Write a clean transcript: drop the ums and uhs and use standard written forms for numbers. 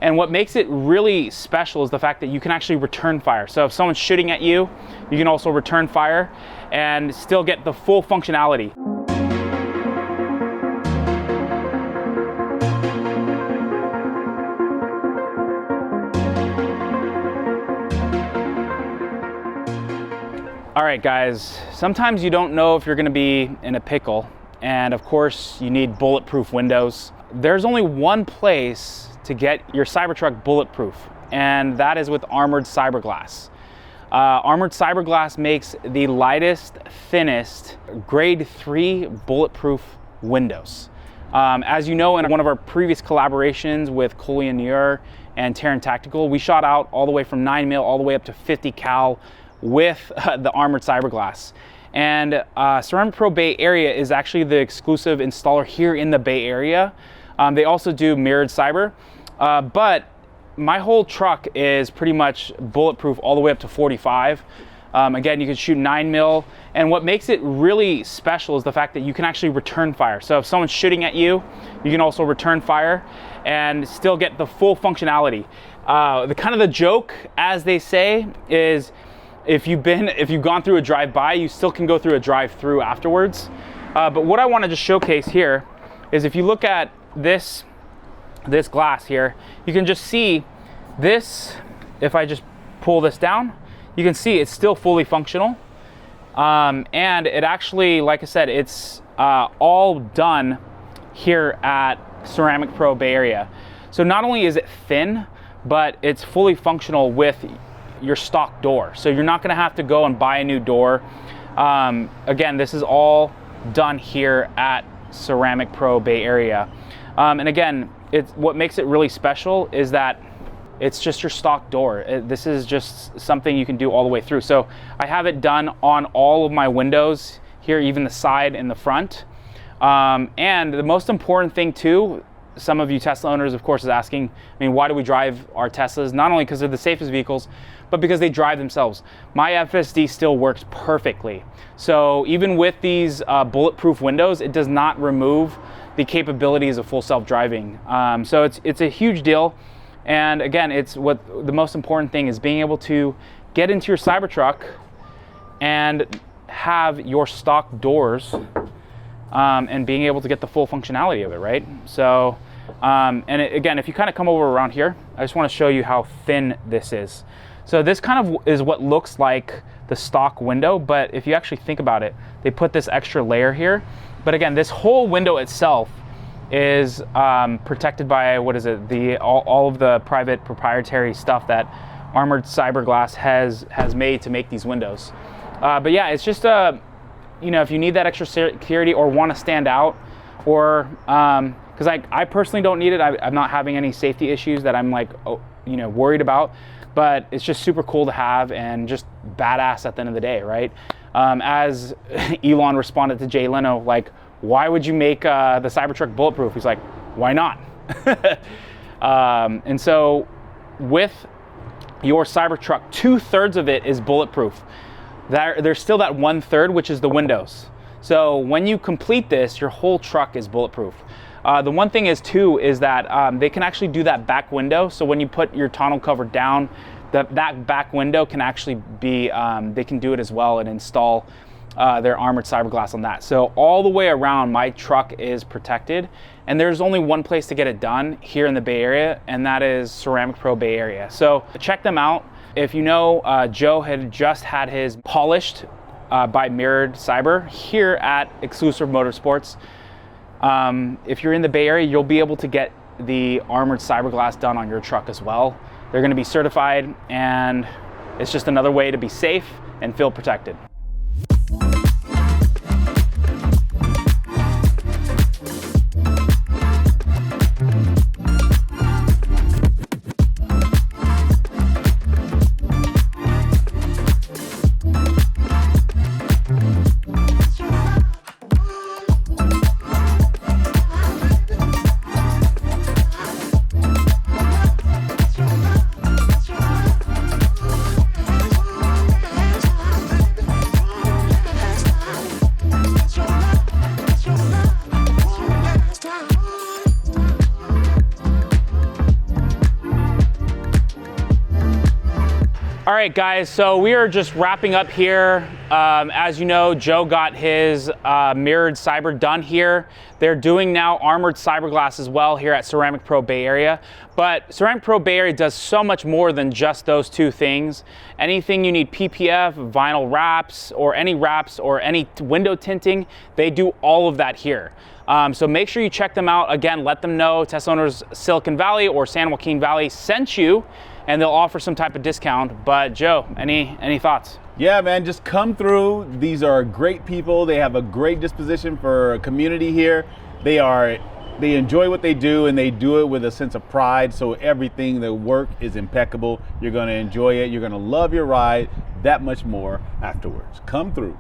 And what makes it really special is the fact that you can actually return fire. So if someone's shooting at you, you can also return fire and still get the full functionality. All right, guys, sometimes you don't know if you're gonna be in a pickle, and of course you need bulletproof windows. There's only one place to get your Cybertruck bulletproof, and that is with armored fiberglass. Armored fiberglass makes the lightest, thinnest, grade 3 bulletproof windows. As you know, in one of our previous collaborations with Collier and Terran Tactical, we shot out all the way from 9mm all the way up to 50 cal with the armored fiberglass. And Ceramic Pro Bay Area is actually the exclusive installer here in the Bay Area. They also do mirrored cyber, but my whole truck is pretty much bulletproof all the way up to 45. Again, you can shoot 9mm, and what makes it really special is the fact that you can actually return fire. So if someone's shooting at you, you can also return fire and still get the full functionality. The joke, as they say, is if you've gone through a drive-by, you still can go through a drive-through afterwards. But what I want to just showcase here is if you look at this glass here, you can just see this. If I just pull this down, you can see it's still fully functional. And it actually, like I said, it's all done here at Ceramic Pro Bay Area. So not only is it thin, but it's fully functional with your stock door. So you're not gonna have to go and buy a new door. Again, this is all done here at Ceramic Pro Bay Area. And again, what makes it really special is that it's just your stock door. This is just something you can do all the way through. So I have it done on all of my windows here, even the side and the front. And the most important thing too, some of you Tesla owners, of course, is asking, why do we drive our Teslas? Not only because they're the safest vehicles, but because they drive themselves. My FSD still works perfectly. So even with these bulletproof windows, it does not remove the capabilities of full self-driving. So it's a huge deal. And again, it's the most important thing is being able to get into your Cybertruck and have your stock doors and being able to get the full functionality of it, right? So, again, if you kind of come over around here, I just want to show you how thin this is. So this kind of is what looks like the stock window, but if you actually think about it, they put this extra layer here. But again, this whole window itself is protected by, what is it, all of the private proprietary stuff that Armored Fiberglass has made to make these windows. But yeah, it's just if you need that extra security or want to stand out, or because I personally don't need it. I'm not having any safety issues that I'm worried about, but it's just super cool to have and just badass at the end of the day, right? As Elon responded to Jay Leno, like, why would you make the Cybertruck bulletproof? He's like, why not? And so with your Cybertruck, 2/3 of it is bulletproof. There's still that 1/3, which is the windows. So when you complete this, your whole truck is bulletproof. The one thing is too, is that they can actually do that back window. So when you put your tonneau cover down, that back window can actually be, they can do it as well and install their armored fiberglass on that. So all the way around, my truck is protected, and there's only one place to get it done here in the Bay Area, and that is Ceramic Pro Bay Area. So check them out. If you know, Joe had just had his polished by Mirrored Cyber here at EXCLSV MOTORSPORTS. If you're in the Bay Area, you'll be able to get the armored fiberglass done on your truck as well. They're going to be certified, and it's just another way to be safe and feel protected. All right, guys, so we are just wrapping up here. As you know, Joe got his mirrored cyber done here. They're doing now armored cyberglass as well here at Ceramic Pro Bay Area. But Ceramic Pro Bay Area does so much more than just those two things. Anything you need PPF, vinyl wraps, or any window tinting, they do all of that here. So make sure you check them out. Again, let them know Tesla Owners Silicon Valley or San Joaquin Valley sent you, and they'll offer some type of discount. But Joe, any thoughts? Yeah, man, just come through. These are great people. They have a great disposition for a community here. They enjoy what they do, and they do it with a sense of pride. So everything, the work is impeccable. You're gonna enjoy it. You're gonna love your ride that much more afterwards. Come through.